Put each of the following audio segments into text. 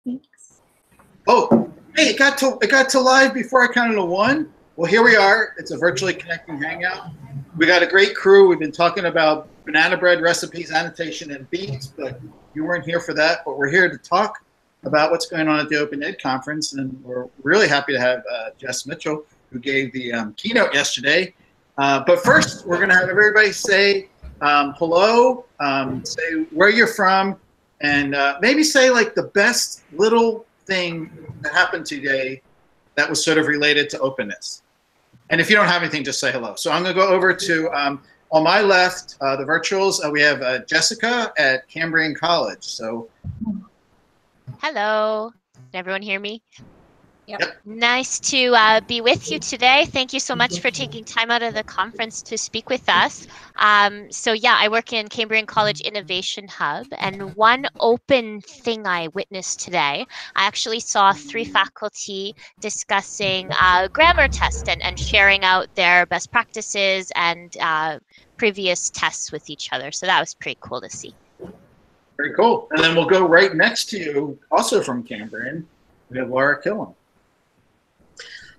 Thanks. Oh, hey, it got to live before I counted to one. Well, here we are. It's a virtually connecting hangout. We got a great crew. We've been talking about banana bread recipes, annotation, and beats, but you weren't here for that. But we're here to talk about what's going on at the Open Ed conference, and we're really happy to have Jess Mitchell, who gave the keynote yesterday. But first, we're going to have everybody say hello, say where you're from, and maybe say like the best little thing that happened today that was sort of related to openness. And if you don't have anything, just say hello. So I'm going to go over to, on my left, the virtuals, we have Jessica at Cambrian College. So, hello. Can everyone hear me? Yep. Nice to be with you today. Thank you so much for taking time out of the conference to speak with us. So yeah, I work in Cambrian College Innovation Hub, and one open thing I witnessed today, I actually saw 3 faculty discussing grammar tests and sharing out their best practices and previous tests with each other. So that was pretty cool to see. Very cool. And then we'll go right next to you, also from Cambrian, we have Laura Killam.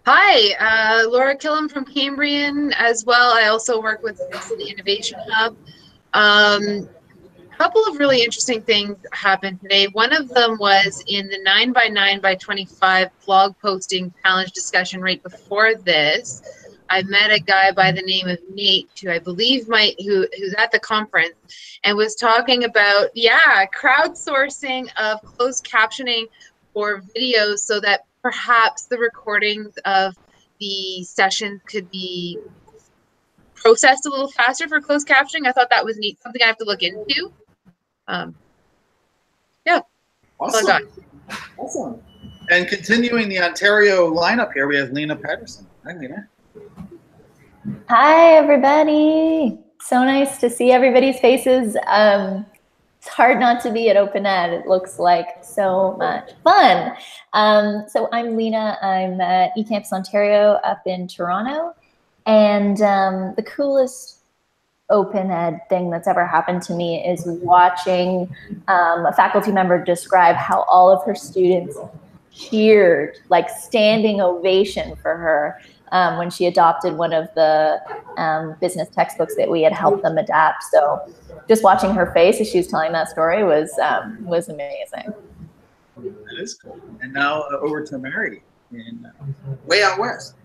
Hi, Laura Killam from Cambrian as well. I also work with the Innovation Hub. A couple of really interesting things happened today. One of them was in the 9x9x25 blog posting challenge discussion right before this. I met a guy by the name of Nate, who I believe who's at the conference, and was talking about, crowdsourcing of closed captioning for videos so that perhaps the recordings of the sessions could be processed a little faster for closed captioning. I thought that was neat, something I have to look into. Yeah. Awesome. Awesome. And continuing the Ontario lineup here, we have Lena Patterson. Hi, Lena. Hi, everybody. So nice to see everybody's faces. It's hard not to be at Open Ed. It looks like so much fun. So I'm Lena. I'm at eCampus Ontario up in Toronto. And the coolest Open Ed thing that's ever happened to me is watching a faculty member describe how all of her students cheered, like standing ovation for her when she adopted one of the business textbooks that we had helped them adapt. So just watching her face as she was telling that story was amazing. That is cool. And now over to Mary in way out west.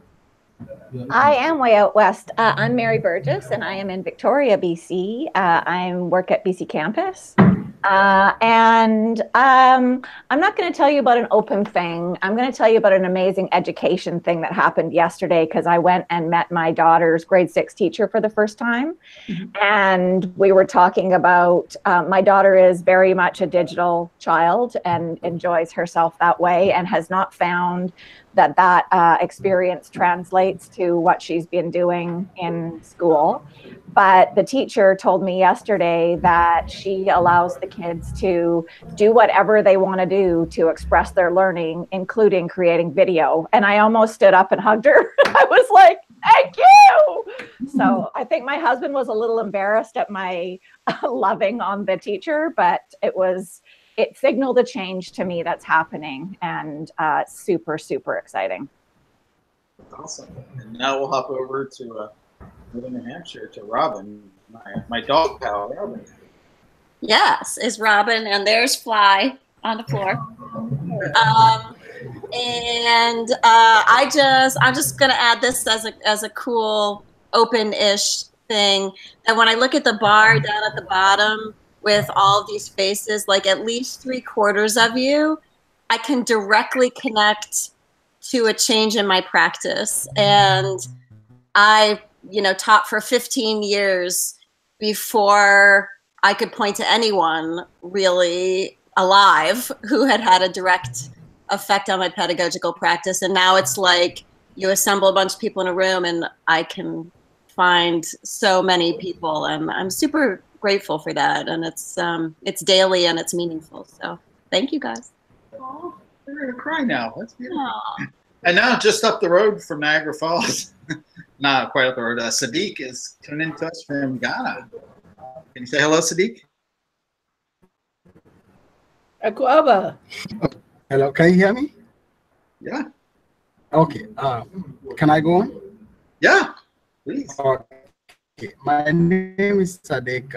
I am way out west. I'm Mary Burgess, and I am in Victoria, BC. I work at BC Campus. And I'm not going to tell you about an open thing. I'm going to tell you about an amazing education thing that happened yesterday, because I went and met my daughter's grade 6 teacher for the first time. And we were talking about, my daughter is very much a digital child and enjoys herself that way, and has not found that experience translates to what she's been doing in school. But the teacher told me yesterday that she allows the kids to do whatever they want to do to express their learning, including creating video. And I almost stood up and hugged her. I was like, thank you. So I think my husband was a little embarrassed at my loving on the teacher, but it signaled a change to me that's happening, and super, super exciting. Awesome. And now we'll hop over to New Hampshire to Robin, my dog pal, Robin. Yes, it's Robin, and there's Fly on the floor. I'm just gonna add this as a cool open-ish thing. And when I look at the bar down at the bottom with all of these faces, like at least 3/4 of you, I can directly connect to a change in my practice. And I, taught for 15 years before I could point to anyone really alive who had a direct effect on my pedagogical practice. And now it's like you assemble a bunch of people in a room and I can find so many people, and I'm super grateful for that. And it's daily and it's meaningful. So thank you guys. Oh, you're gonna cry now. That's beautiful. Aww. And now just up the road from Niagara Falls, not quite up the road, Sadiq is tuning in to us from Ghana. Can you say hello, Sadiq? Akwaba. Hello, can you hear me? Yeah. Okay. Can I go on? Yeah, please. Okay. My name is Sadiq.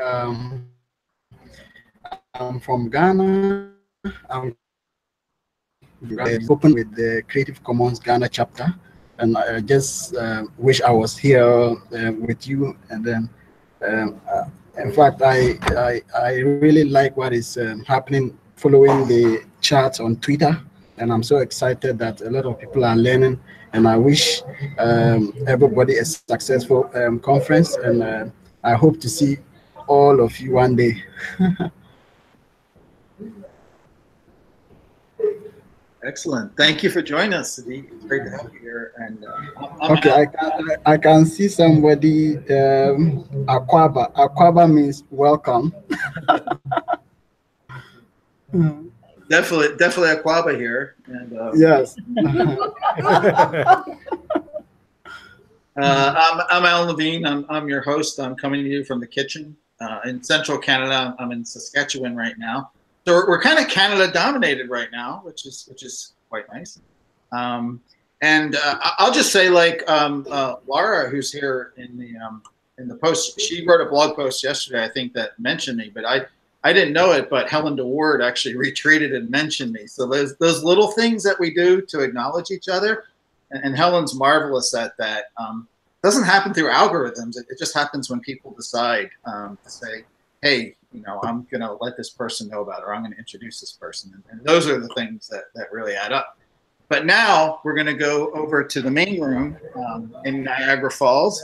I'm from Ghana. I'm open with the Creative Commons Ghana chapter, and I just wish I was here with you. And then, in fact, I really like what is happening following the charts on Twitter, and I'm so excited that a lot of people are learning. And I wish everybody a successful conference, and I hope to see all of you one day. Excellent. Thank you for joining us, Sadiq. It's great to have you here. And okay, I can see somebody. Akwaba. Akwaba means welcome. Definitely Akwaba here. And yes. I'm Alan Levine. I'm your host. I'm coming to you from the kitchen in central Canada. I'm in Saskatchewan right now. So we're kind of Canada dominated right now, which is quite nice. And I'll just say, like Laura, who's here in the post, she wrote a blog post yesterday, I think, that mentioned me, but I didn't know it. But Helen DeWard actually retweeted and mentioned me. So there's those little things that we do to acknowledge each other, and Helen's marvelous at that. Doesn't happen through algorithms. It just happens when people decide to say, hey, I'm going to let this person know about it, or I'm going to introduce this person. And those are the things that really add up. But now we're going to go over to the main room in Niagara Falls.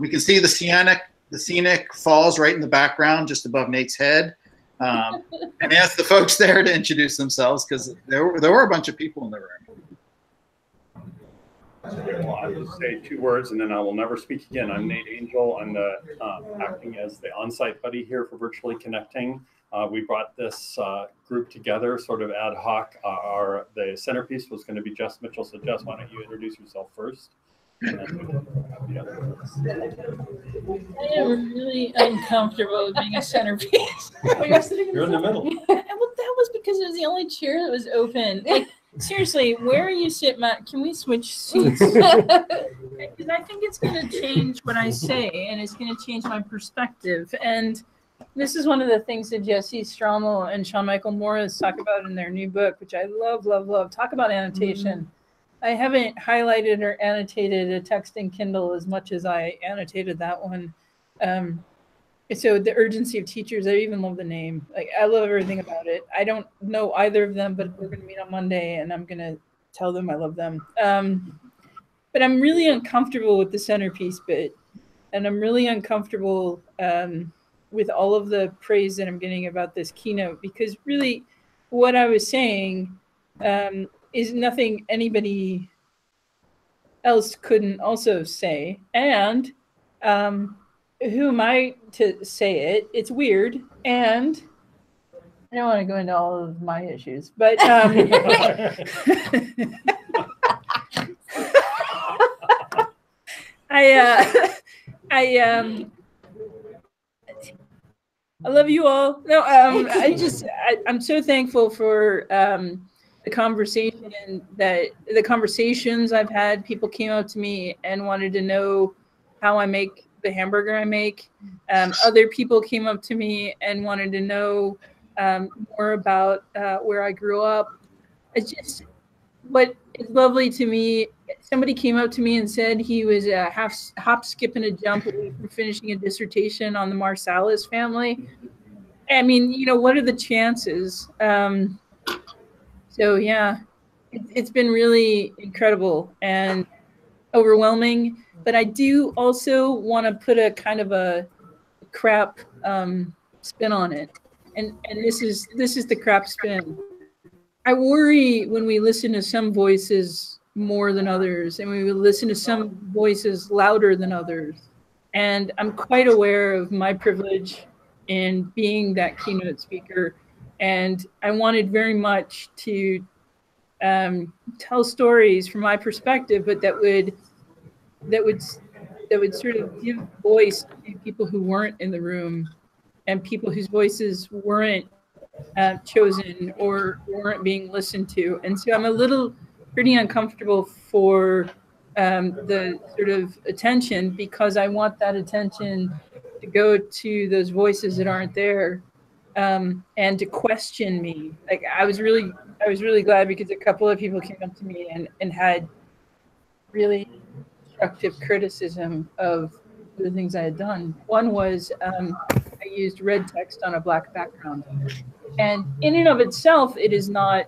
We can see the scenic falls right in the background, just above Nate's head. And ask the folks there to introduce themselves, because there were a bunch of people in the room. Well, I'll just say 2 words and then I will never speak again. I'm Nate Angel. I'm acting as the on-site buddy here for Virtually Connecting. We brought this group together sort of ad hoc. The centerpiece was going to be Jess Mitchell. So Jess, why don't you introduce yourself first? And then I am really uncomfortable with being a centerpiece. You're in the middle. Well, that was because it was the only chair that was open. Like, seriously, where are you sitting, Matt? Can we switch seats? Because I think it's going to change what I say, and it's going to change my perspective. And this is one of the things that Jesse Strommel and Sean Michael Morris talk about in their new book, which I love, love, love. Talk about annotation. I haven't highlighted or annotated a text in Kindle as much as I annotated that one. So the urgency of teachers, I even love the name. Like, I love everything about it. I don't know either of them, but we're going to meet on Monday and I'm going to tell them I love them. But I'm really uncomfortable with the centerpiece bit. And I'm really uncomfortable with all of the praise that I'm getting about this keynote, because really what I was saying is nothing anybody else couldn't also say. And who am I to say it? It's weird. And I don't want to go into all of my issues, but I love you all. No, I'm so thankful for the conversations I've had. People came up to me and wanted to know how I make the hamburger I make. Other people came up to me and wanted to know more about where I grew up. It's just what is lovely to me. Somebody came up to me and said he was a hop, skip, and a jump away from finishing a dissertation on the Marsalis family. I mean, what are the chances? So yeah, it's been really incredible and overwhelming. But I do also want to put a kind of a crap spin on it, and this is the crap spin. I worry when we listen to some voices more than others, and we listen to some voices louder than others. And I'm quite aware of my privilege in being that keynote speaker, and I wanted very much to tell stories from my perspective, but that would sort of give voice to people who weren't in the room and people whose voices weren't chosen or weren't being listened to. And so I'm a little pretty uncomfortable for the sort of attention, because I want that attention to go to those voices that aren't there, and to question me. Like I was really glad, because a couple of people came up to me and had really constructive criticism of the things I had done. One was I used red text on a black background. And in and of itself, it is not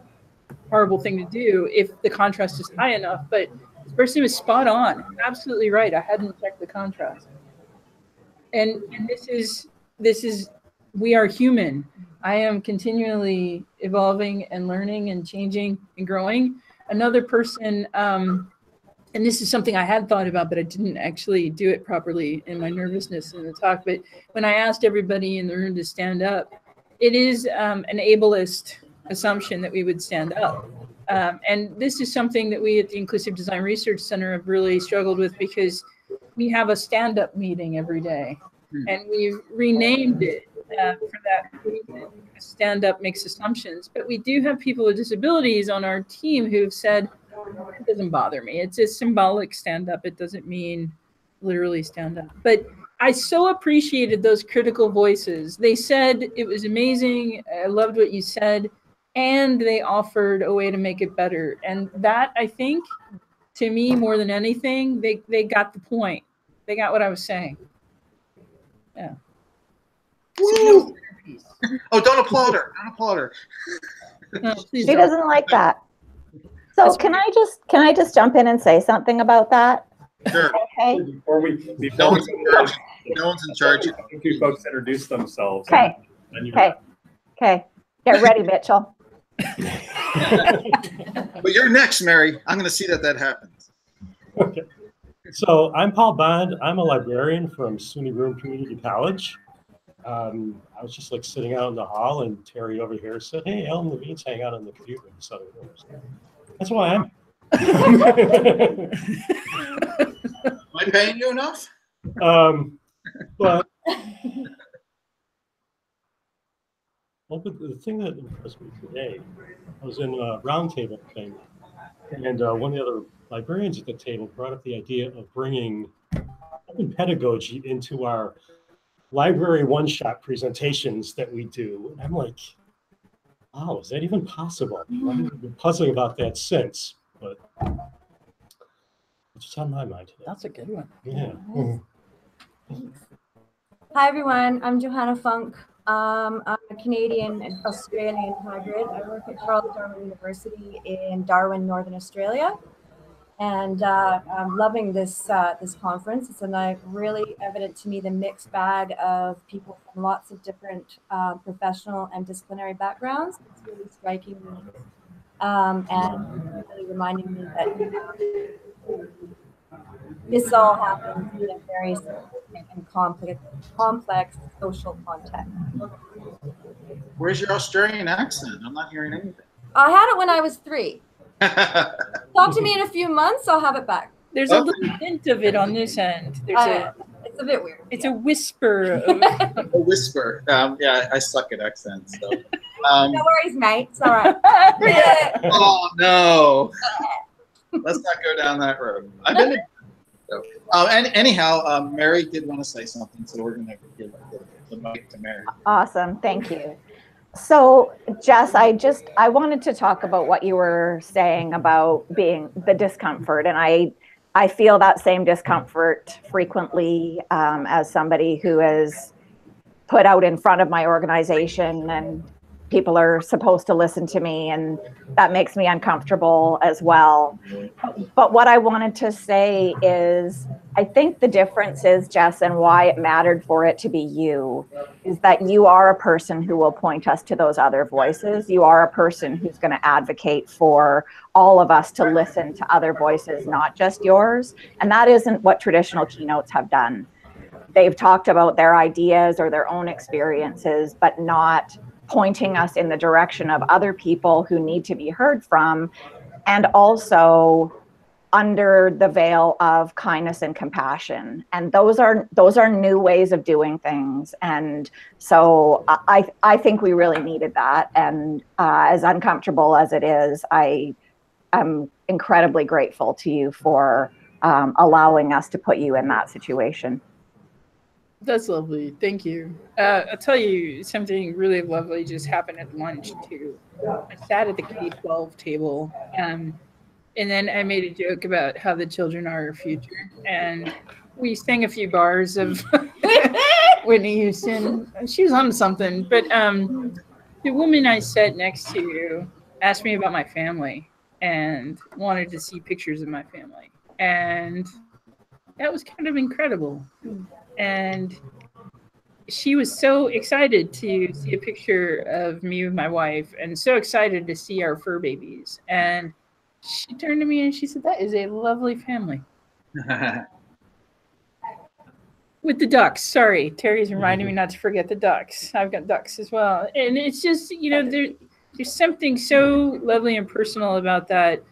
a horrible thing to do if the contrast is high enough. But this person was spot on, absolutely right. I hadn't checked the contrast. And this is, we are human. I am continually evolving and learning and changing and growing. Another person, and this is something I had thought about, but I didn't actually do it properly in my nervousness in the talk. But when I asked everybody in the room to stand up, it is an ableist assumption that we would stand up. And this is something that we at the Inclusive Design Research Center have really struggled with, because we have a stand-up meeting every day. And we've renamed it for that reason. Stand-up makes assumptions. But we do have people with disabilities on our team who've said, it doesn't bother me. It's a symbolic stand-up. It doesn't mean literally stand up. But I so appreciated those critical voices. They said it was amazing. I loved what you said. And they offered a way to make it better. And that, I think, to me, more than anything, they got the point. They got what I was saying. Yeah. Woo! Oh, don't applaud her. Don't applaud her. No, she doesn't like that. So can I just jump in and say something about that? Sure. Okay. Before no one's in charge. A few folks introduce themselves. Okay. Okay. Get ready, Mitchell. But you're next, Mary. I'm going to see that happens. Okay. So I'm Paul Bond. I'm a librarian from SUNY Broome Community College. I was just like sitting out in the hall, and Terry over here said, "Hey, Ellen Levine's hanging out in the computer in the Southern Rooms." That's why I'm. Am I paying you enough? But well, the thing that impressed me today, I was in a roundtable thing, and one of the other librarians at the table brought up the idea of bringing open pedagogy into our library one-shot presentations that we do. And I'm like, oh, is that even possible? I've been puzzling about that since, but it's just on my mind today. That's a good one. Yeah. Hi, everyone. I'm Johanna Funk. I'm a Canadian and Australian hybrid. I work at Darwin University in Darwin, Northern Australia. And I'm loving this conference. It's really evident to me the mixed bag of people from lots of different professional and disciplinary backgrounds. It's really striking me and really reminding me that this all happens in a very significant and complex social context. Where's your Australian accent? I'm not hearing anything. I had it when I was 3. Talk to me in a few months, I'll have it back. There's a little hint of it on this end. It's a bit weird. It's a whisper. A whisper. Yeah, I suck at accents. So. No worries, mate. It's all right. Oh, no. Let's not go down that road. I've been so, anyhow, Mary did want to say something, so we're going to give the mic to Mary. Awesome. Thank you. So, Jess, I wanted to talk about what you were saying about being the discomfort. And I feel that same discomfort frequently as somebody who is put out in front of my organization and people are supposed to listen to me, and that makes me uncomfortable as well. But what I wanted to say is, I think the difference is, Jess, and why it mattered for it to be you, is that you are a person who will point us to those other voices. You are a person who's going to advocate for all of us to listen to other voices, not just yours. And that isn't what traditional keynotes have done. They've talked about their ideas or their own experiences, but not pointing us in the direction of other people who need to be heard from, and also under the veil of kindness and compassion. And those are new ways of doing things. And so I think we really needed that. And as uncomfortable as it is, I am incredibly grateful to you for allowing us to put you in that situation. That's lovely. Thank you. I'll tell you something really lovely just happened at lunch too. I sat at the K-12 table, and then I made a joke about how the children are our future. And we sang a few bars of Whitney Houston. She was on something. But the woman I sat next to asked me about my family and wanted to see pictures of my family. And that was kind of incredible. And she was so excited to see a picture of me with my wife and so excited to see our fur babies. And she turned to me and she said, "That is a lovely family." With the ducks. Sorry, Terry's reminding me not to forget the ducks. I've got ducks as well. And it's just, you know, there's something so lovely and personal about that.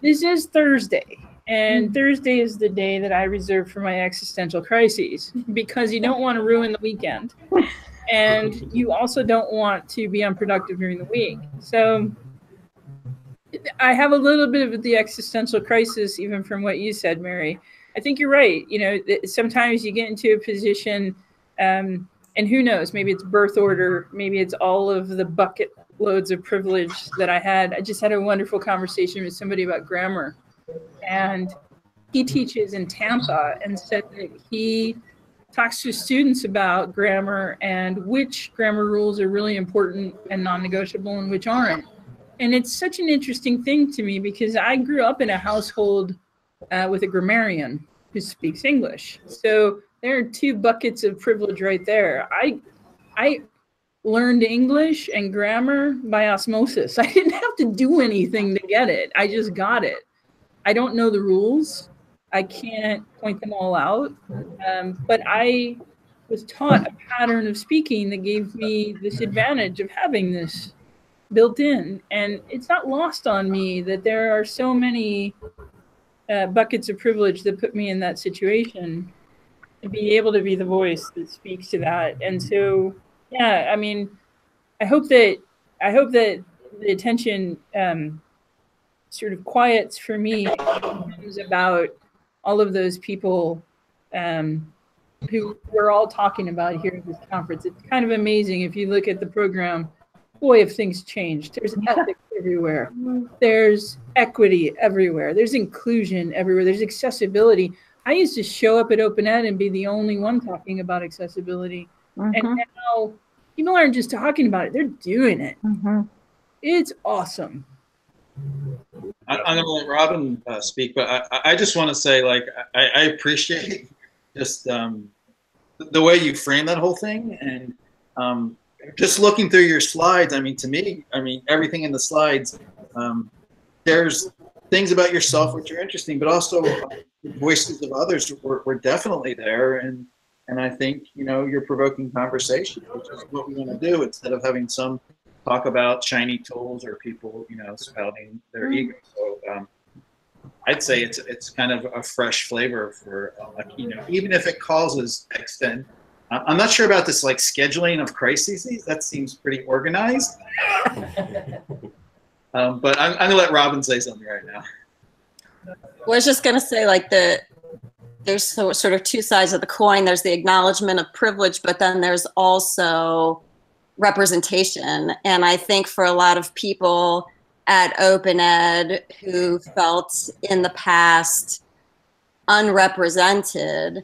This is Thursday. And Thursday is the day that I reserve for my existential crises, because you don't want to ruin the weekend. And you also don't want to be unproductive during the week. So I have a little bit of the existential crisis, even from what you said, Mary. I think you're right. You know, sometimes you get into a position, and who knows, maybe it's birth order, maybe it's all of the bucket loads of privilege that I had. I just had a wonderful conversation with somebody about grammar. And he teaches in Tampa and said that he talks to students about grammar and which grammar rules are really important and non-negotiable and which aren't. And it's such an interesting thing to me, because I grew up in a household with a grammarian who speaks English. So there are two buckets of privilege right there. I learned English and grammar by osmosis. I didn't have to do anything to get it. I just got it. I don't know the rules. I can't point them all out. But I was taught a pattern of speaking that gave me this advantage of having this built in. And it's not lost on me that there are so many buckets of privilege that put me in that situation, to be able to be the voice that speaks to that. And so, yeah, I mean, I hope that the attention sort of quiets for me about all of those people who we're all talking about here at this conference. It's kind of amazing if you look at the program. Boy, have things changed. There's ethics everywhere. There's equity everywhere. There's inclusion everywhere. There's accessibility. I used to show up at Open Ed and be the only one talking about accessibility. And now people aren't just talking about it, they're doing it. It's awesome. I'm going to let Robin speak, but I just want to say, like, I appreciate just the way you frame that whole thing. And just looking through your slides, I mean, to me, I mean, everything in the slides, there's things about yourself which are interesting, but also voices of others were definitely there. And I think, you know, you're provoking conversation, which is what we want to do, instead of having some talk about shiny tools or people, you know, spouting their ego. So I'd say it's kind of a fresh flavor for a keynote, even if it causes extend. I'm not sure about this, like, scheduling of crises. That seems pretty organized. But I'm going to let Robin say something right now. Well, I was just going to say, like, there's sort of two sides of the coin. There's the acknowledgement of privilege, but then there's also representation. And I think for a lot of people at Open Ed who felt in the past unrepresented,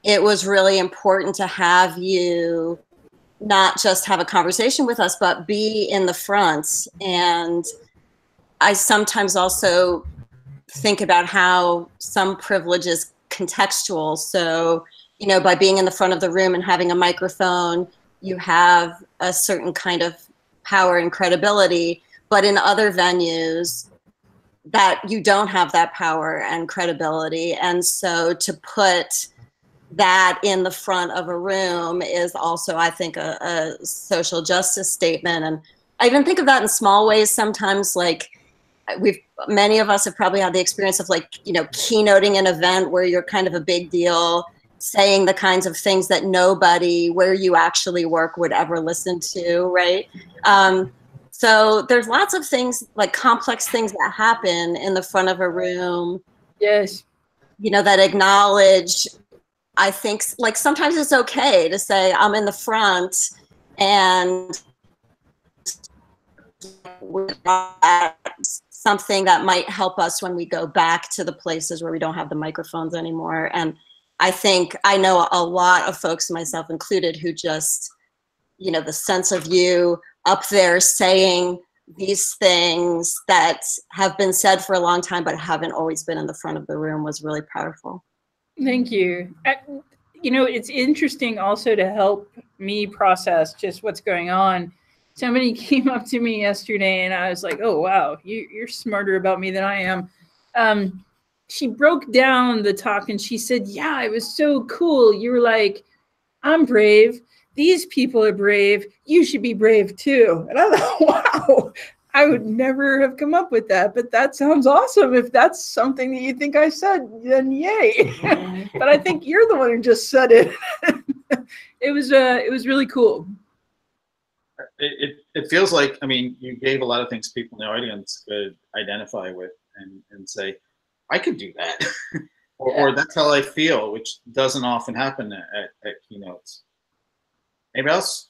it was really important to have you not just have a conversation with us, but be in the front. And I sometimes also think about how some privilege is contextual. So, you know, by being in the front of the room and having a microphone, you have a certain kind of power and credibility. But in other venues, that you don't have that power and credibility. And so to put that in the front of a room is also, I think, a social justice statement. And I even think of that in small ways sometimes, like, many of us have probably had the experience of like, you know, keynoting an event where you're kind of a big deal, saying the kinds of things that nobody where you actually work would ever listen to, right? So there's lots of things, like complex things that happen in the front of a room. Yes. You know, that acknowledge, I think, like sometimes it's okay to say, I'm in the front and something that might help us when we go back to the places where we don't have the microphones anymore. And I think I know a lot of folks, myself included, who just, you know, the sense of you up there saying these things that have been said for a long time but haven't always been in the front of the room was really powerful. Thank you. You know, it's interesting also to help me process just what's going on. Somebody came up to me yesterday and I was like, oh, wow, you're smarter about me than I am. She broke down the talk and she said, yeah, it was so cool. You were like, I'm brave. These people are brave. You should be brave too. And I thought, wow, I would never have come up with that, but that sounds awesome. If that's something that you think I said, then yay. But I think you're the one who just said it. It was really cool. It feels like, I mean, you gave a lot of things people in the audience could identify with and say, I could do that. or that's how I feel, which doesn't often happen at keynotes. Anybody else?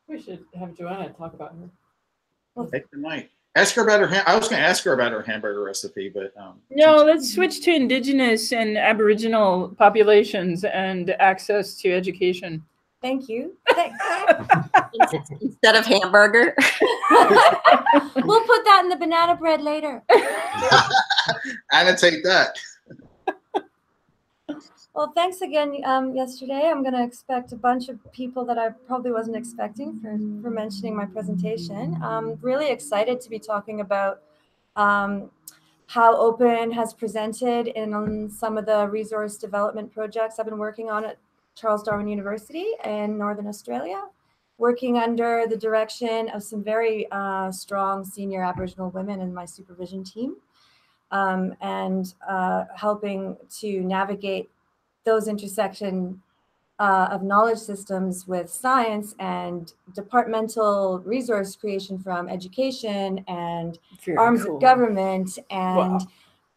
We should have Johanna talk about her. Well, take the mic. Ask her about her. I was going to ask her about her hamburger recipe, but no. Let's switch to Indigenous and Aboriginal populations and access to education. Thank you. Instead of hamburger. We'll put that in the banana bread later. Annotate that. Well, thanks again yesterday. I'm going to expect a bunch of people that I probably wasn't expecting for mentioning my presentation. I'm really excited to be talking about how open has presented in some of the resource development projects I've been working on at Charles Darwin University in Northern Australia, working under the direction of some very strong senior Aboriginal women in my supervision team, and helping to navigate those intersection of knowledge systems with science and departmental resource creation from education and arms of government and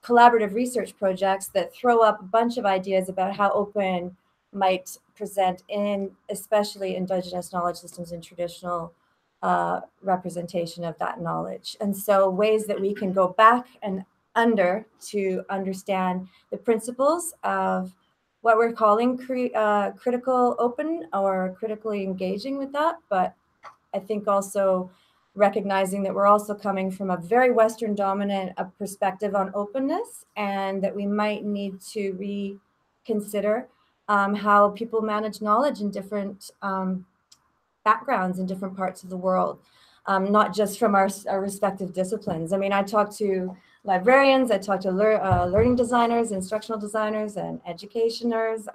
collaborative research projects that throw up a bunch of ideas about how open might present in especially Indigenous knowledge systems and traditional representation of that knowledge. And so ways that we can go back and under to understand the principles of what we're calling critical open or critically engaging with that. But I think also recognizing that we're also coming from a very Western dominant perspective on openness, and that we might need to reconsider how people manage knowledge in different backgrounds in different parts of the world, not just from our respective disciplines. I mean, I talk to librarians, I talk to learning designers, instructional designers, and educationers.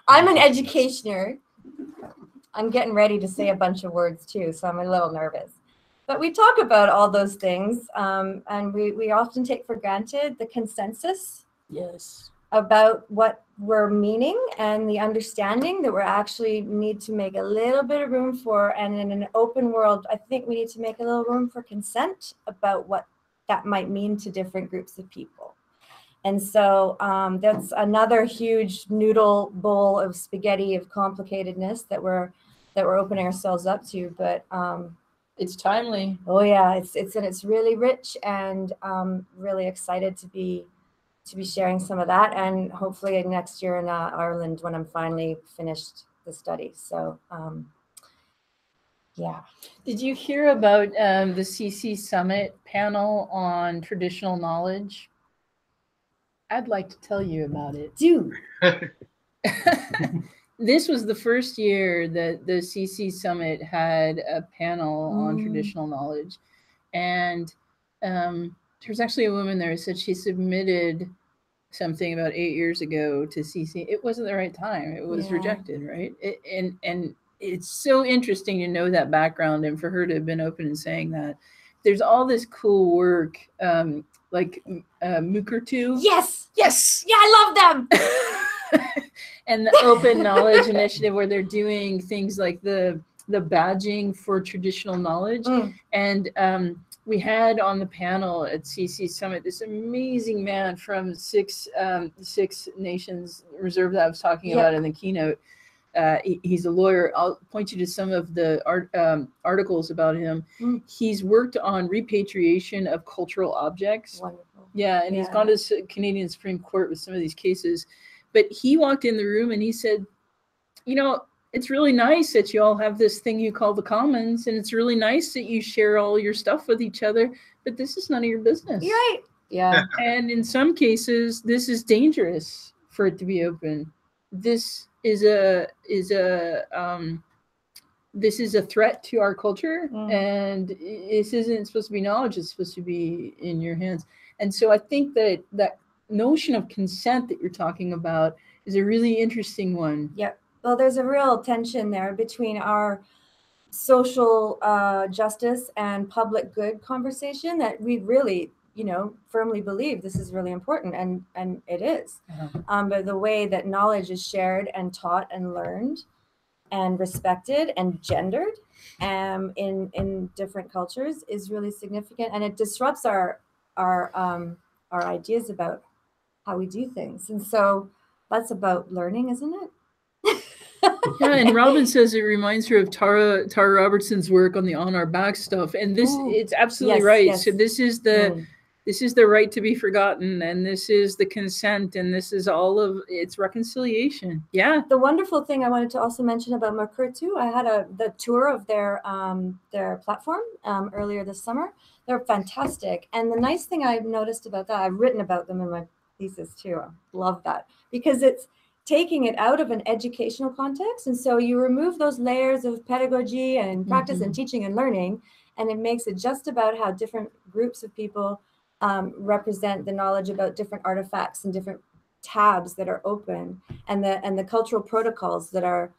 I'm an educationer. I'm getting ready to say a bunch of words too, so I'm a little nervous. But we talk about all those things, and we often take for granted the consensus. Yes. About what we're meaning and the understanding that we actually need to make a little bit of room for. And in an open world, I think we need to make a little room for consent about what that might mean to different groups of people. And so that's another huge noodle bowl of spaghetti of complicatedness that we're opening ourselves up to. But it's timely. Oh yeah, it's really rich, and really excited to be sharing some of that, and hopefully next year in Ireland when I'm finally finished the study. So yeah. Did you hear about the CC Summit panel on traditional knowledge? I'd like to tell you about it. Do. This was the first year that the CC Summit had a panel on traditional knowledge. And there's actually a woman there who said she submitted something about 8 years ago to CC. It wasn't the right time. It was rejected, right? And it's so interesting to know that background, and for her to have been open and saying that. there's all this cool work, like Mukurtu. Yes, yes, yeah, I love them. And the Open Knowledge Initiative, where they're doing things like the badging for traditional knowledge. And we had on the panel at CC Summit this amazing man from Six Nations Reserve that I was talking about in the keynote. He's a lawyer. I'll point you to some of the articles about him. He's worked on repatriation of cultural objects. Wonderful. Yeah, and he's gone to the Canadian Supreme Court with some of these cases. But he walked in the room and he said, you know, it's really nice that you all have this thing you call the commons, and it's really nice that you share all your stuff with each other, but this is none of your business. Right. Yeah. And in some cases, this is dangerous for it to be open. This is a threat to our culture, and this isn't supposed to be knowledge, it's supposed to be in your hands. And so I think that that notion of consent that you're talking about is a really interesting one. Yep. Well, there's a real tension there between our social justice and public good conversation that we really, you know, firmly believe this is really important, and it is. But the way that knowledge is shared and taught and learned and respected and gendered in different cultures is really significant, and it disrupts our ideas about how we do things. And so that's about learning, isn't it? Yeah, and Robin says it reminds her of Tara Robertson's work on the On Our Back stuff, and this it's absolutely right. Yes. So this is the right to be forgotten, and this is the consent, and this is all of its reconciliation. Yeah. The wonderful thing I wanted to also mention about Mukurtu, I had the tour of their platform earlier this summer. They're fantastic, and the nice thing I've noticed about that, I've written about them in my thesis too. I love that because it's taking it out of an educational context. And so you remove those layers of pedagogy and practice and teaching and learning, and it makes it just about how different groups of people represent the knowledge about different artifacts and different tabs that are open, and the cultural protocols that are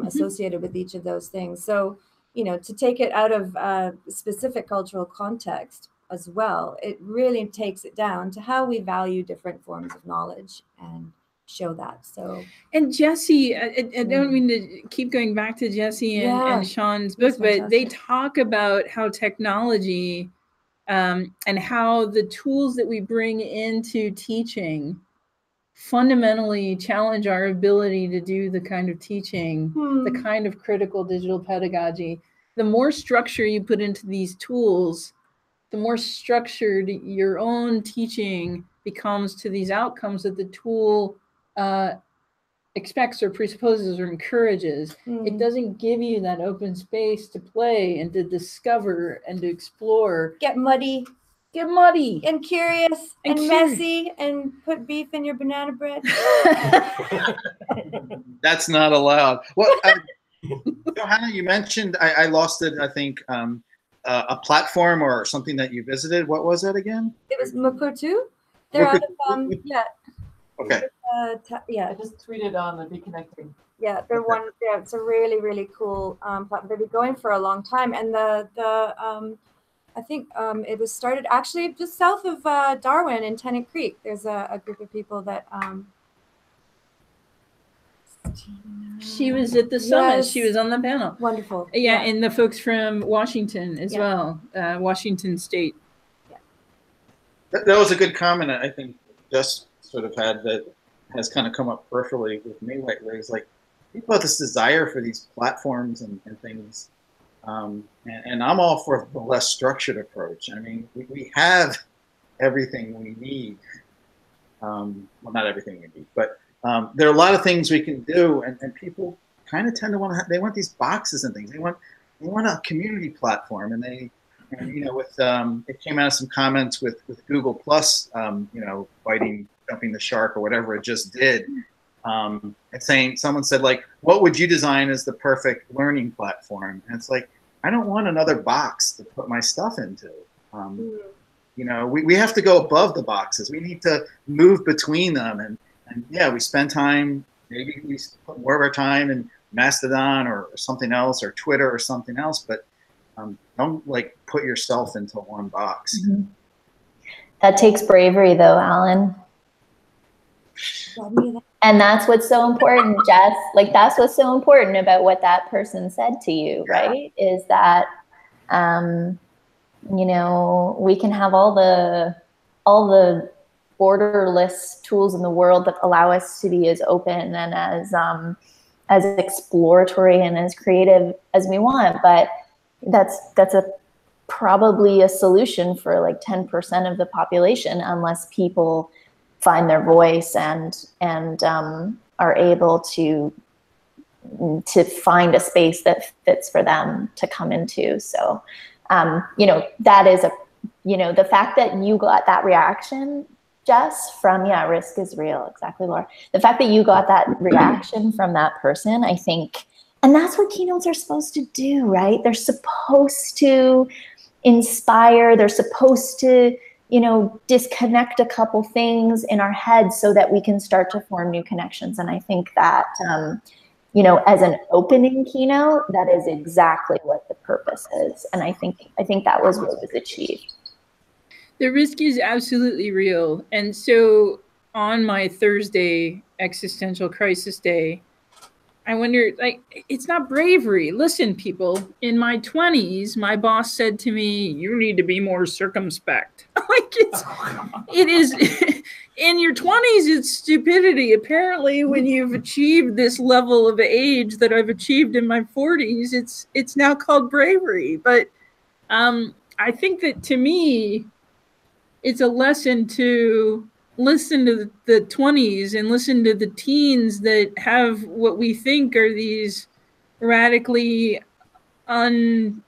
associated with each of those things. So, you know, to take it out of a specific cultural context as well, it really takes it down to how we value different forms of knowledge and show that. So, and Jessie, I don't mean to keep going back to Jessie and Sean's book, but they talk about how technology and how the tools that we bring into teaching fundamentally challenge our ability to do the kind of teaching, the kind of critical digital pedagogy. The more structure you put into these tools, the more structured your own teaching becomes to these outcomes that the tool expects or presupposes or encourages. It doesn't give you that open space to play and to discover and to explore. Get muddy and curious and messy and put beef in your banana bread. That's not allowed. Well, Johanna, you mentioned, I lost it, I think, a platform or something that you visited. What was it again? It was Mukurtu. They're out of, Okay. I just tweeted on the Be Connecting. Yeah, they're one. Yeah, it's a really, really cool platform. They've been going for a long time, and I think it was started actually just south of Darwin in Tennant Creek. There's a group of people that. She was at the summit. Yes. She was on the panel. Wonderful. Yeah, and the folks from Washington as well, Washington State. Yeah. That was a good comment. I think Jess sort of had that has kind of come up peripherally with me lately. It's like people have this desire for these platforms and things, and I'm all for the less structured approach. I mean, we have everything we need. Well, not everything we need, but there are a lot of things we can do, and people kind of tend to want to. They want these boxes and things. They want a community platform, and you know, with it came out of some comments with Google Plus, you know, jumping the shark or whatever it just did, and saying, someone said, like, what would you design as the perfect learning platform? And it's like, I don't want another box to put my stuff into. You know, we have to go above the boxes. We need to move between them, and yeah, we spend time, maybe we put more of our time in Mastodon or something else, or Twitter or something else, but Don't like put yourself into one box. Mm-hmm. That takes bravery though, Alan. And that's what's so important, Jess. Like, that's what's so important about what that person said to you, right? Is that, you know, we can have all the borderless tools in the world that allow us to be as open and as exploratory and as creative as we want, but that's probably a solution for like 10% of the population, unless people find their voice and are able to find a space that fits for them to come into. So, you know, that is the fact that you got that reaction, Jess, from, risk is real. Exactly, Laura. The fact that you got that reaction from that person, I think, and that's what keynotes are supposed to do, right? They're supposed to inspire. They're supposed to, you know, disconnect a couple things in our heads so that we can start to form new connections. And I think that, you know, as an opening keynote, that is exactly what the purpose is. And I think that was what was achieved. The risk is absolutely real. And so on my Thursday existential crisis day, I wonder, like, it's not bravery. Listen, people, in my 20s, my boss said to me, you need to be more circumspect. Like, it is, in your 20s, it's stupidity. Apparently, when you've achieved this level of age that I've achieved in my 40s, it's now called bravery. But I think that, to me, it's a lesson to listen to the 20s and listen to the teens that have what we think are these radically I don't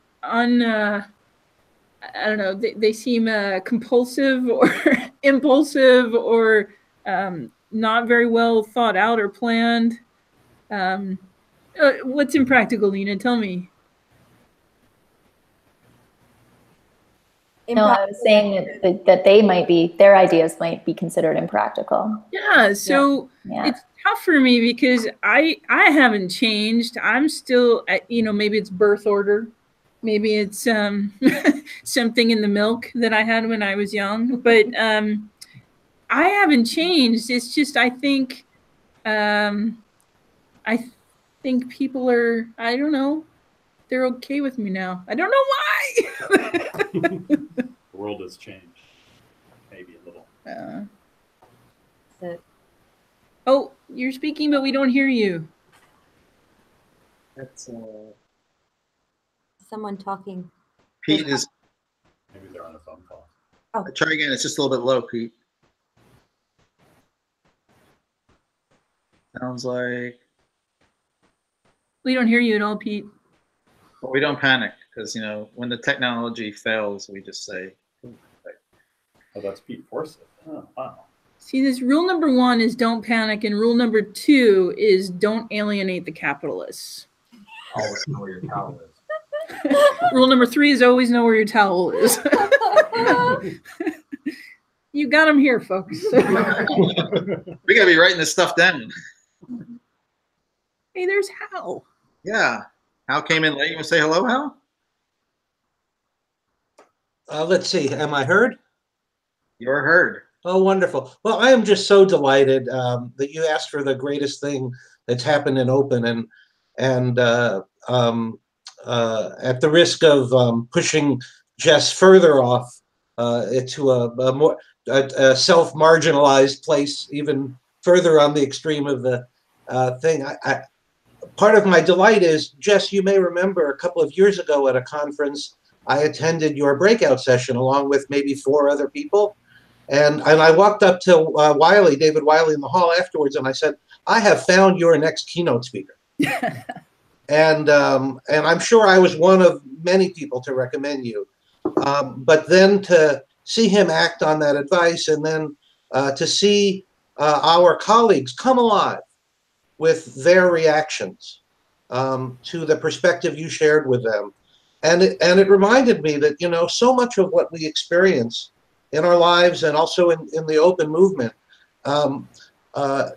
know, they seem compulsive or impulsive or not very well thought out or planned. What's impractical, Lena? Tell me. No, I was saying that they might be, their ideas might be considered impractical. Yeah, so it's tough for me because I haven't changed. I'm still, you know, maybe it's birth order. Maybe it's something in the milk that I had when I was young. But I haven't changed. It's just I think people are, I don't know, they're okay with me now. I don't know why. The world has changed, maybe a little. Oh, you're speaking, but we don't hear you. That's someone talking. Pete is. Maybe they're on a phone call. Oh. Try again. It's just a little bit low, Pete. Sounds like. We don't hear you at all, Pete. But we don't panic because, you know, when the technology fails, we just say. Oh, that's Pete Forsyth. Oh, wow. See, this rule number 1 is don't panic, and rule number 2 is don't alienate the capitalists. Always know where your towel is. Rule number 3 is always know where your towel is. You got them here, folks. We got to be writing this stuff down. Hey, there's Hal. Yeah. Hal came in late. You want to say hello, Hal? Let's see. Am I heard? You're heard. Oh, wonderful. Well, I am just so delighted that you asked for the greatest thing that's happened in Open, and at the risk of pushing Jess further off into a more self-marginalized place, even further on the extreme of the thing. Part of my delight is, Jess, you may remember a couple of years ago at a conference, I attended your breakout session along with maybe 4 other people. And I walked up to David Wiley in the hall afterwards, and I said, I have found your next keynote speaker. And I'm sure I was one of many people to recommend you. But then to see him act on that advice, and then to see our colleagues come alive with their reactions to the perspective you shared with them. And it reminded me that, you know, so much of what we experience in our lives and also in the open movement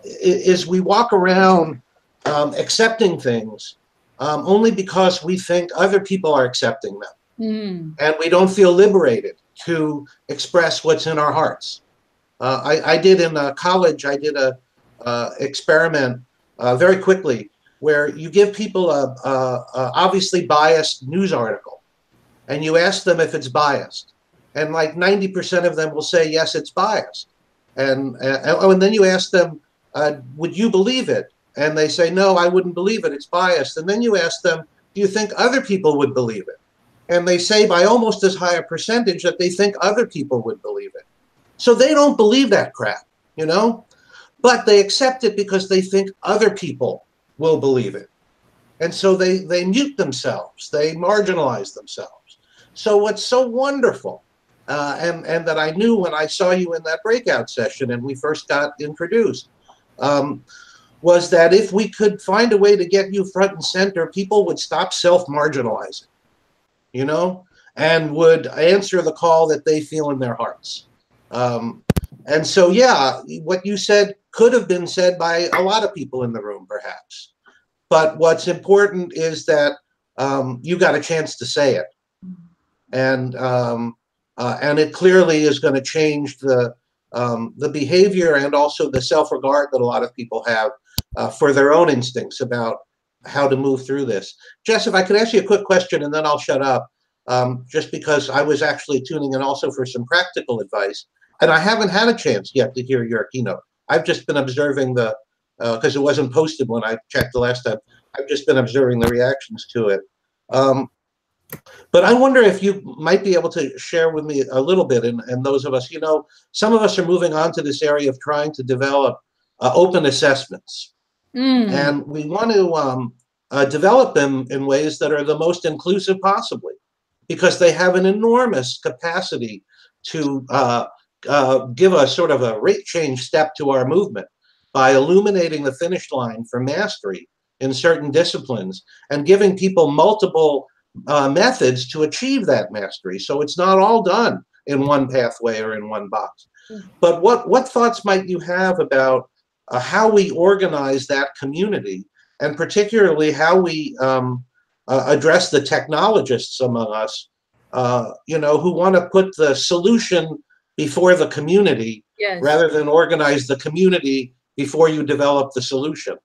is we walk around accepting things only because we think other people are accepting them. And we don't feel liberated to express what's in our hearts. I did in college, I did a experiment very quickly where you give people a obviously biased news article and you ask them if it's biased. And like 90% of them will say, yes, it's biased. And then you ask them, would you believe it? And they say, no, I wouldn't believe it. It's biased. And then you ask them, do you think other people would believe it? And they say by almost as high a percentage that they think other people would believe it. So they don't believe that crap, you know, but they accept it because they think other people will believe it. And so they mute themselves, they marginalize themselves. So what's so wonderful, and that I knew when I saw you in that breakout session and we first got introduced, was that if we could find a way to get you front and center, people would stop self-marginalizing, you know, and would answer the call that they feel in their hearts. And so, yeah, what you said could have been said by a lot of people in the room, perhaps. But what's important is that you got a chance to say it. And it clearly is going to change the behavior and also the self-regard that a lot of people have for their own instincts about how to move through this. Jess, if I could ask you a quick question and then I'll shut up, just because I was actually tuning in also for some practical advice. And I haven't had a chance yet to hear your keynote. I've just been observing the, because it wasn't posted when I checked the last time, I've just been observing the reactions to it. But I wonder if you might be able to share with me a little bit, and those of us, you know, some of us are moving on to this area of trying to develop open assessments. And we want to develop them in ways that are the most inclusive possibly, because they have an enormous capacity to give us sort of a rate change step to our movement by illuminating the finish line for mastery in certain disciplines and giving people multiple methods to achieve that mastery. So it's not all done in one pathway or in one box. But what thoughts might you have about how we organize that community, and particularly how we address the technologists among us, you know, who want to put the solution before the community, yes, rather than organize the community before you develop the solution.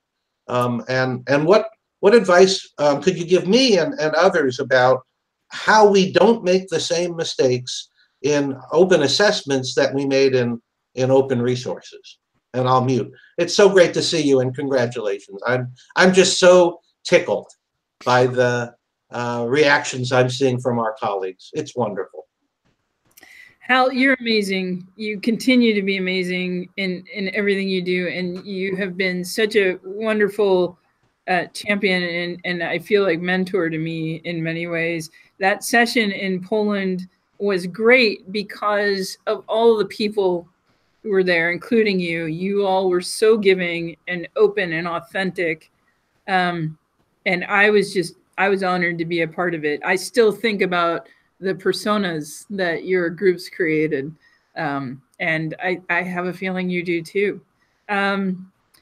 And what advice could you give me and others about how we don't make the same mistakes in open assessments that we made in open resources? And I'll mute. It's so great to see you, and congratulations. I'm just so tickled by the reactions I'm seeing from our colleagues. It's wonderful. Hal, you're amazing. You continue to be amazing in everything you do, and you have been such a wonderful champion and I feel like mentor to me in many ways. That session in Poland was great because of all the people who were there, including you. You all were so giving and open and authentic. And I was honored to be a part of it. I still think about the personas that your groups created. And I have a feeling you do too.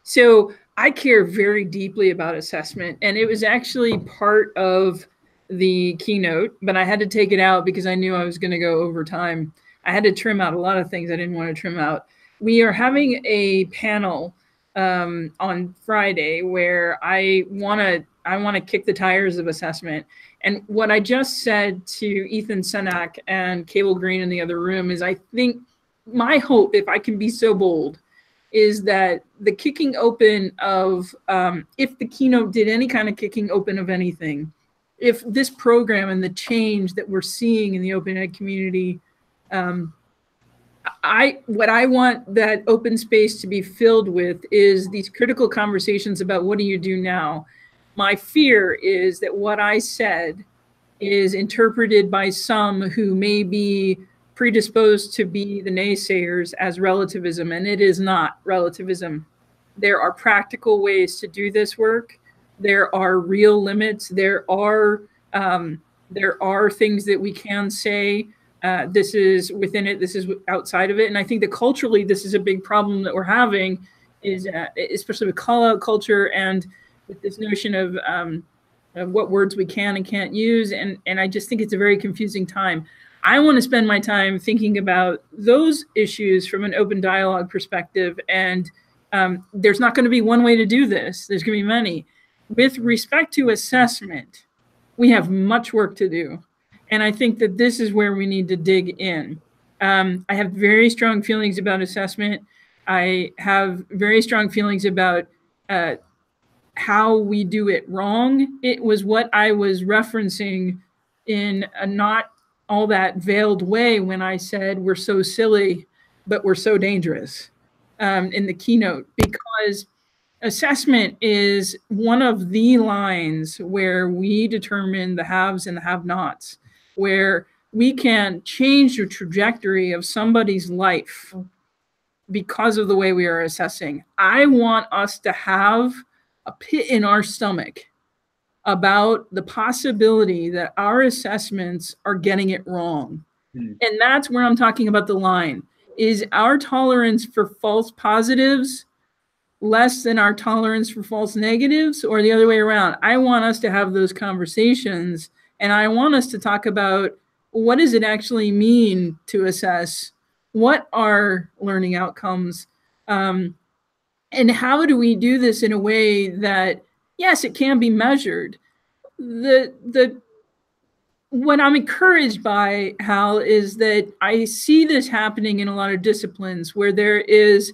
So I care very deeply about assessment, and it was actually part of the keynote, but I had to take it out because I knew I was going to go over time. I had to trim out a lot of things I didn't want to trim out. We are having a panel on Friday where I want to kick the tires of assessment. And what I just said to Ethan Senak and Cable Green in the other room is, I think my hope, if I can be so bold, is that the kicking open of, if the keynote did any kind of kicking open of anything, if this program and the change that we're seeing in the open ed community, what I want that open space to be filled with is these critical conversations about what do you do now? My fear is that what I said is interpreted by some who may be predisposed to be the naysayers as relativism, and it is not relativism. There are practical ways to do this work. There are real limits. There are things that we can say. This is within it. This is outside of it. And I think that culturally, this is a big problem that we're having, is especially with call-out culture and with this notion of what words we can and can't use. And I just think it's a very confusing time. I want to spend my time thinking about those issues from an open dialogue perspective. And there's not going to be one way to do this. There's going to be many. With respect to assessment, we have much work to do. And I think that this is where we need to dig in. I have very strong feelings about assessment. I have very strong feelings about how we do it wrong. It was what I was referencing in a not all that veiled way when I said we're so silly, but we're so dangerous in the keynote, because assessment is one of the lines where we determine the haves and the have-nots, where we can change the trajectory of somebody's life because of the way we are assessing. I want us to have a pit in our stomach about the possibility that our assessments are getting it wrong. And that's where I'm talking about the line. Is our tolerance for false positives less than our tolerance for false negatives, or the other way around? I want us to have those conversations, and I want us to talk about what does it actually mean to assess? What are learning outcomes? And how do we do this in a way that, yes, it can be measured? What I'm encouraged by, Hal, is that I see this happening in a lot of disciplines where there is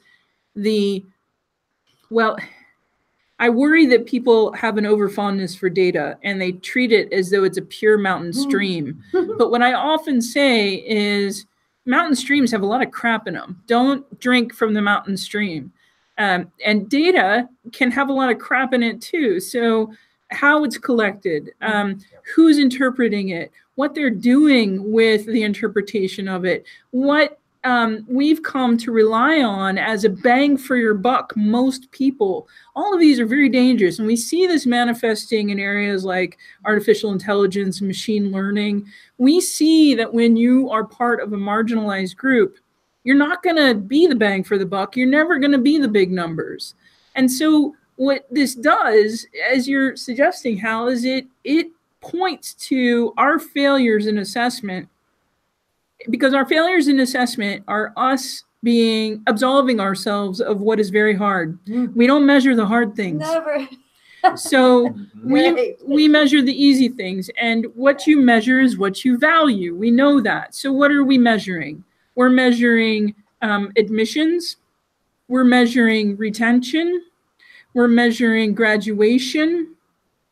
I worry that people have an overfondness for data and they treat it as though it's a pure mountain stream. But what I often say is mountain streams have a lot of crap in them. Don't drink from the mountain stream. And data can have a lot of crap in it too. So how it's collected, who's interpreting it, what they're doing with the interpretation of it, what we've come to rely on as a bang for your buck, most people. All of these are very dangerous. And we see this manifesting in areas like artificial intelligence and machine learning. We see that when you are part of a marginalized group, you're not going to be the bang for the buck. You're never going to be the big numbers. And so what this does, as you're suggesting, Hal, is it points to our failures in assessment, because our failures in assessment are us absolving ourselves of what is very hard. We don't measure the hard things. Never. So we measure the easy things, and what you measure is what you value. We know that. So what are we measuring? We're measuring admissions. We're measuring retention. We're measuring graduation.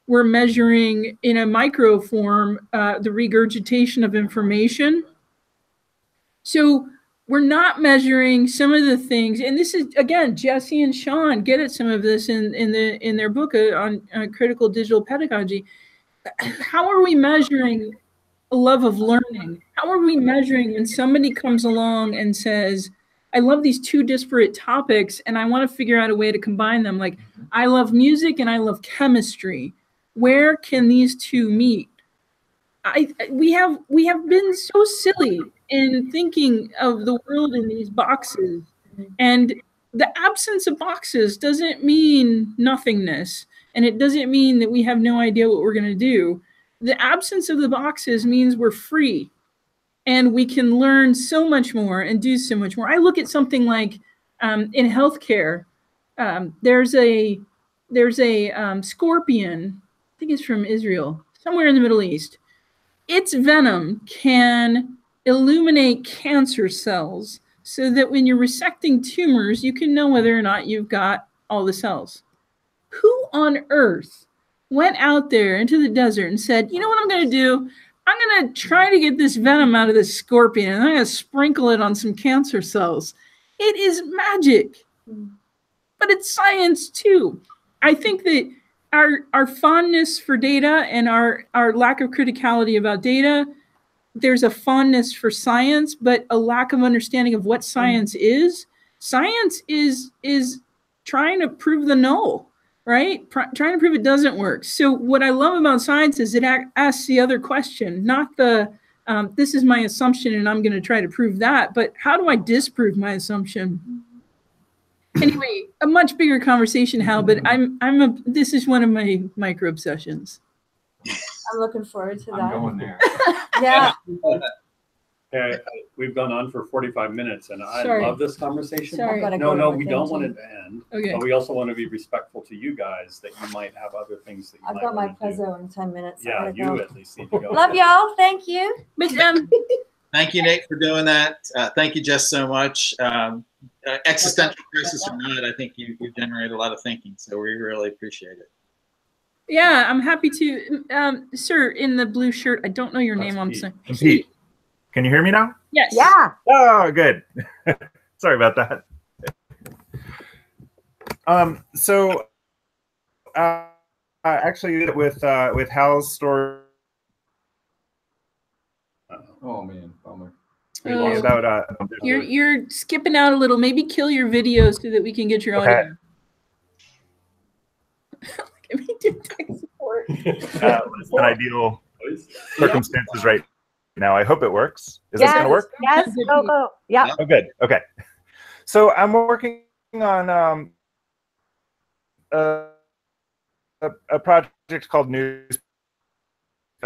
We're measuring, in a micro form, the regurgitation of information. So we're not measuring some of the things, and this is, again, Jesse and Sean get at some of this in their book on critical digital pedagogy. How are we measuring a love of learning? How are we measuring when somebody comes along and says, I love these two disparate topics and I want to figure out a way to combine them? Like, I love music and I love chemistry. Where can these two meet? We have been so silly in thinking of the world in these boxes, and the absence of boxes doesn't mean nothingness, and it doesn't mean that we have no idea what we're going to do. The absence of the boxes means we're free, and we can learn so much more and do so much more. I look at something like in healthcare, there's a scorpion, I think it's from Israel, somewhere in the Middle East. Its venom can illuminate cancer cells so that when you're resecting tumors, you can know whether or not you've got all the cells. Who on earth went out there into the desert and said, you know what I'm going to do? I'm going to try to get this venom out of this scorpion and I'm going to sprinkle it on some cancer cells. It is magic, but it's science too. I think that our fondness for data and our lack of criticality about data, there's a fondness for science, but a lack of understanding of what science is. Science is trying to prove the null, right? Trying to prove it doesn't work. So what I love about science is it asks the other question, not the, this is my assumption and I'm going to try to prove that, but how do I disprove my assumption? Anyway, a much bigger conversation, Hal, but this is one of my micro obsessions. I'm looking forward to that. I'm going there. Yeah. Okay, we've gone on for 45 minutes, and I Sorry. love this conversation. Sorry. No, we don't want it to end. Okay. But we also want to be respectful to you guys that you might have other things that you I've might got my want to do. prezzo in 10 minutes. I Yeah, gotta you go. at least need to go. Love y'all. Thank you. But Thank you, Nate, for doing that. Thank you, Jess, so much. Existential crisis or not, I think you generate a lot of thinking, so we really appreciate it. yeah, I'm happy to. Sir, in the blue shirt, I don't know your name. I'm sorry. I'm Pete. Can you hear me now? Yes. Yeah. Oh, good. Sorry about that. So actually, with Hal's story. Oh man, bummer. Oh, About you're skipping out a little. Maybe kill your video so that we can get your audio. Can we do tech support? less than ideal circumstances right now. I hope it works. Is this going to work? Yes, go. Yeah. Oh, good. Okay. So I'm working on a project called News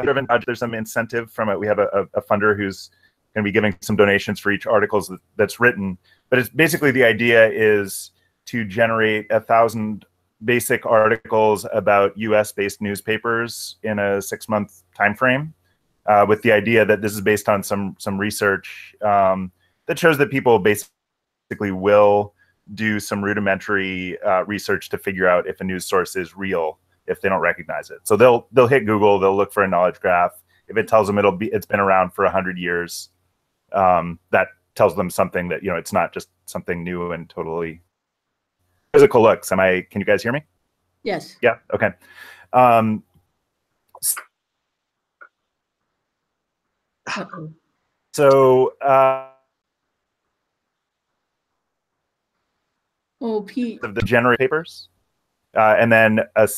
Driven. There's some incentive from it. We have a funder who's going to be giving some donations for each article that's written. But it's basically the idea is to generate 1,000 basic articles about US-based newspapers in a 6-month time frame, with the idea that this is based on some research that shows that people basically will do some rudimentary research to figure out if a news source is real if they don't recognize it. So they'll hit Google, they'll look for a knowledge graph. If it tells them it's been around for 100 years, that tells them something that, it's not just something new and totally physical looks. Can you guys hear me? Yes. Yeah. Okay. So oh, Pete. Of the generate papers, and then a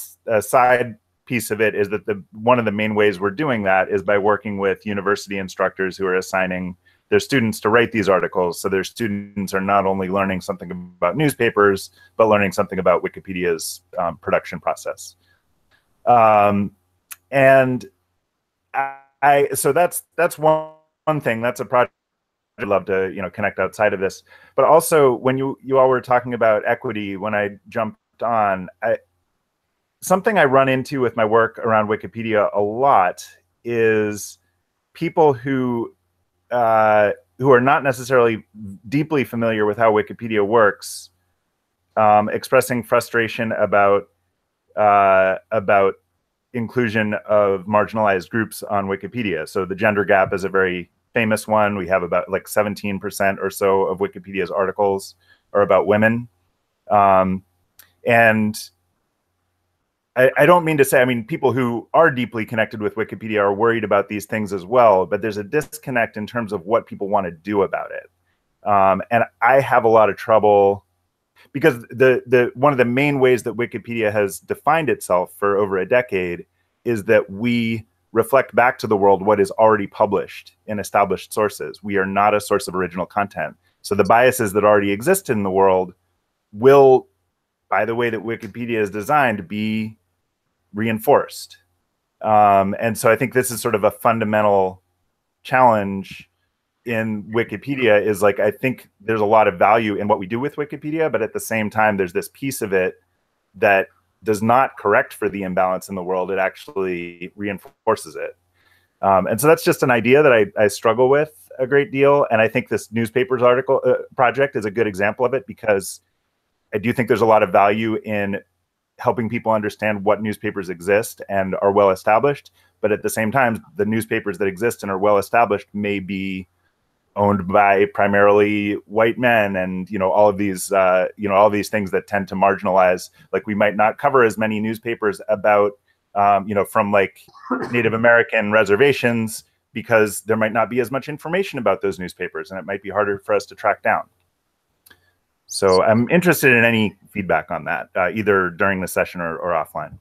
side piece of it is that one of the main ways we're doing that is by working with university instructors who are assigning their students to write these articles, so their students are not only learning something about newspapers, but learning something about Wikipedia's production process. And so that's one thing. That's a project I'd love to connect outside of this. But also, when you all were talking about equity, when I jumped on, something I run into with my work around Wikipedia a lot is people who are not necessarily deeply familiar with how Wikipedia works, expressing frustration about inclusion of marginalized groups on Wikipedia. So the gender gap is a very famous one. We have about like 17% or so of Wikipedia's articles are about women. And I don't mean to say, people who are deeply connected with Wikipedia are worried about these things as well, but there's a disconnect in terms of what people want to do about it. And I have a lot of trouble because one of the main ways that Wikipedia has defined itself for over a decade is that we reflect back to the world what is already published in established sources. We are not a source of original content. So the biases that already exist in the world will, by the way that Wikipedia is designed, be reinforced. And so I think this is sort of a fundamental challenge in Wikipedia is like, I think there's a lot of value in what we do with Wikipedia, but at the same time, there's this piece of it that does not correct for the imbalance in the world. It actually reinforces it. And so that's just an idea that I struggle with a great deal. And I think this newspapers article project is a good example of it, because I do think there's a lot of value in helping people understand what newspapers exist and are well established. But at the same time, the newspapers that exist and are well established may be owned by primarily white men, and all of these all these things that tend to marginalize. Like, we might not cover as many newspapers about from like Native American reservations, because there might not be as much information about those newspapers, and it might be harder for us to track down. So I'm interested in any feedback on that, either during the session or offline.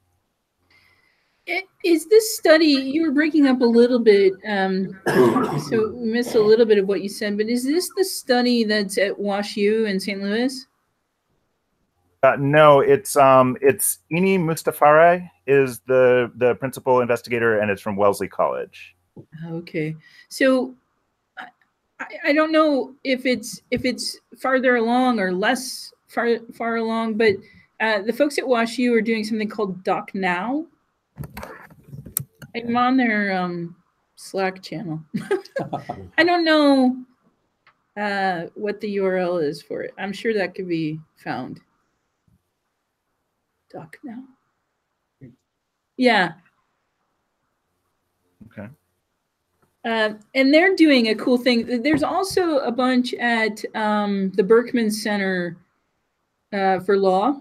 Is this study, you were breaking up a little bit, so we missed a little bit of what you said, but is this the study that's at WashU in St. Louis? No, it's Ini Mustafare is the principal investigator, and it's from Wellesley College. Okay, so I don't know if it's farther along or less far along, but the folks at WashU are doing something called Doc Now. I'm on their Slack channel. I don't know what the URL is for it. I'm sure that could be found. Doc Now. Yeah. Okay. And they're doing a cool thing. There's also a bunch at the Berkman Center for Law.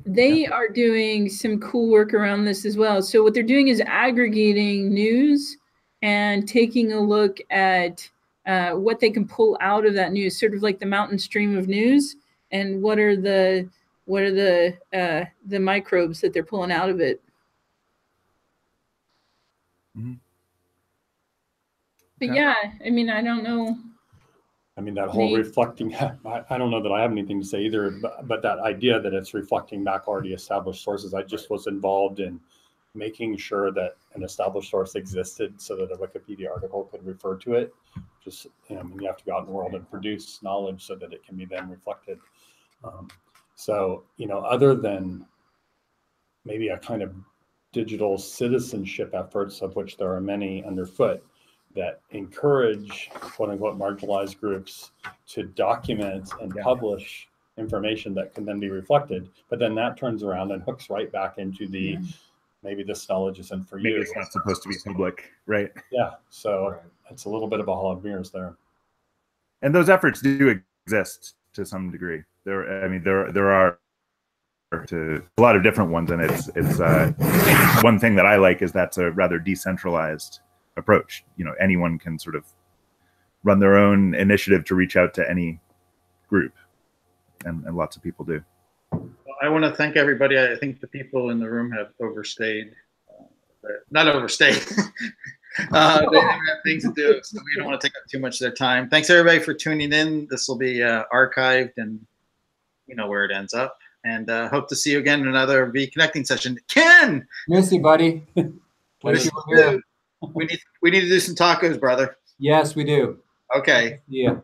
They are doing some cool work around this as well. So what they're doing is aggregating news and taking a look at what they can pull out of that news, sort of like the mountain stream of news, and what are the microbes that they're pulling out of it. Mm-hmm. But yeah, I mean, I don't know. I mean, that whole reflecting, I don't know that I have anything to say either, but that idea that it's reflecting back already established sources, I just was involved in making sure that an established source existed so that a Wikipedia article could refer to it. Just, you know, you have to go out in the world and produce knowledge so that it can be then reflected. So, you know, other than maybe a kind of digital citizenship efforts, of which there are many underfoot, that encourage quote unquote marginalized groups to document and publish information that can then be reflected, but then that turns around and hooks right back into the maybe this knowledge isn't for you. Maybe it's not supposed to be public, right? Yeah, so it's a little bit of a hall of mirrors there. And those efforts do exist to some degree. There are to a lot of different ones, and it's one thing that I like is that's a rather decentralized approach. You know, anyone can sort of run their own initiative to reach out to any group, and lots of people do. I want to thank everybody. I think the people in the room have overstayed. Not overstayed. They have things to do, so we don't want to take up too much of their time. Thanks everybody for tuning in. This will be archived, and you know where it ends up. And hope to see you again in another V-Connecting session. Ken! Miss you, buddy. We need to do some tacos, brother. Yes, we do. Okay. Yeah.